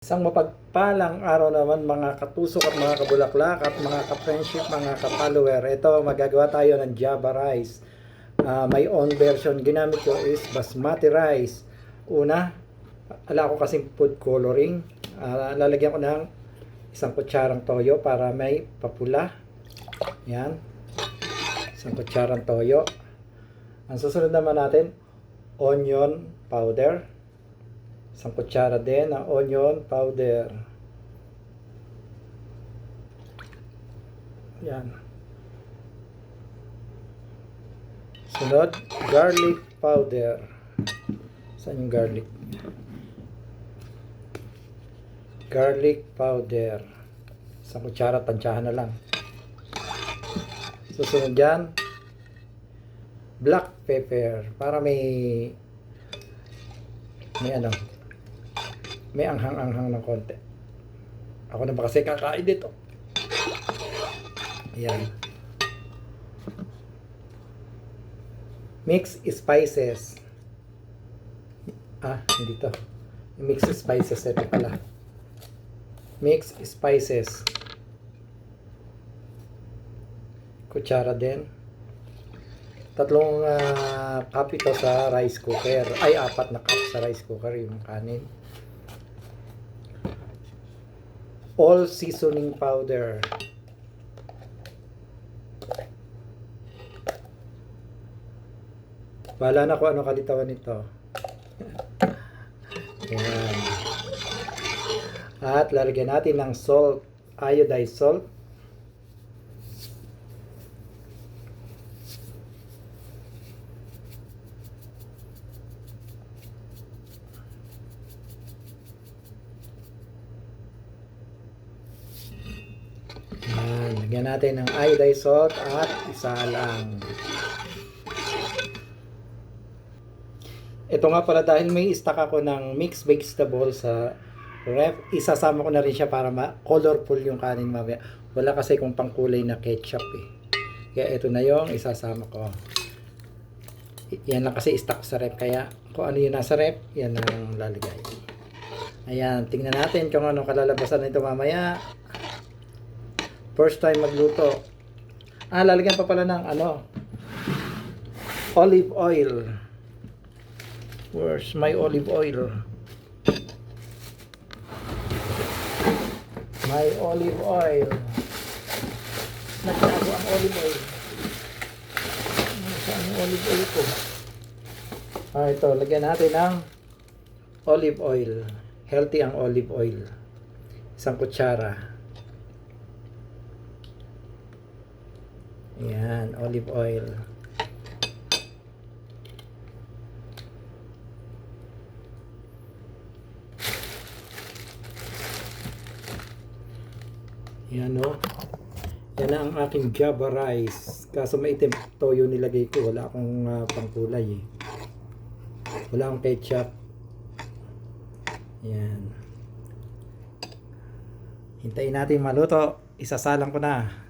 Isang mapagpalang araw naman mga katusok at mga kabulaklak at mga ka-friendship, mga ka-follower. Ito, magagawa tayo ng Java rice. My own version ginamit ko is basmati rice. Una, ala ko kasing food coloring. Lalagyan ko ng isang kutsarang toyo para may papula. Yan. Isang kutsarang toyo. Ang susunod naman natin, onion powder. Isang kutsara din ng onion powder. Yan. Sunod, garlic powder. Saan yung garlic? Garlic powder. Isang kutsara, tansyahan na lang. Susunod dyan, black pepper. Para may anghang-anghang ng konti. Ako na ba kasi kakain dito? Ayan. Mix spices. Hindi to. Mix spices. Ito pala. Mix spices. Kutsara din. 3 cup ito sa rice cooker. 4 na cup sa rice cooker yung kanin. All seasoning powder. Bahala na kung ano kalitawan nito. Ayan. At lalagyan natin ng salt, iodized salt. Lagyan natin ng iodized salt at isa lang. Ito nga pala, dahil may stock ako ng mixed vegetable sa ref, isasama ko na rin siya para colorful yung kanin mamaya. Wala kasi kung pangkulay na ketchup eh. Kaya ito na yung isasama ko. Yan lang kasi stock sa ref, kaya kung ano yung nasa ref, yan ang lalagay. Ayan, tingnan natin kung ano kalalabasan nito mamaya. First time magluto. Lalagyan pa pala ng olive oil. Where's my olive oil? My olive oil. Nagtago ang olive oil. Saan yung olive oil ko? Ito, lagyan natin ng olive oil. Healthy ang olive oil. Isang kutsara. Ayan, olive oil. Yan o. Yan ang aking Java rice. Kaso maitim toyo nilagay ko. Wala akong pangkulay eh. Wala akong ketchup. Yan. Hintayin natin maluto. Isasalang ko na.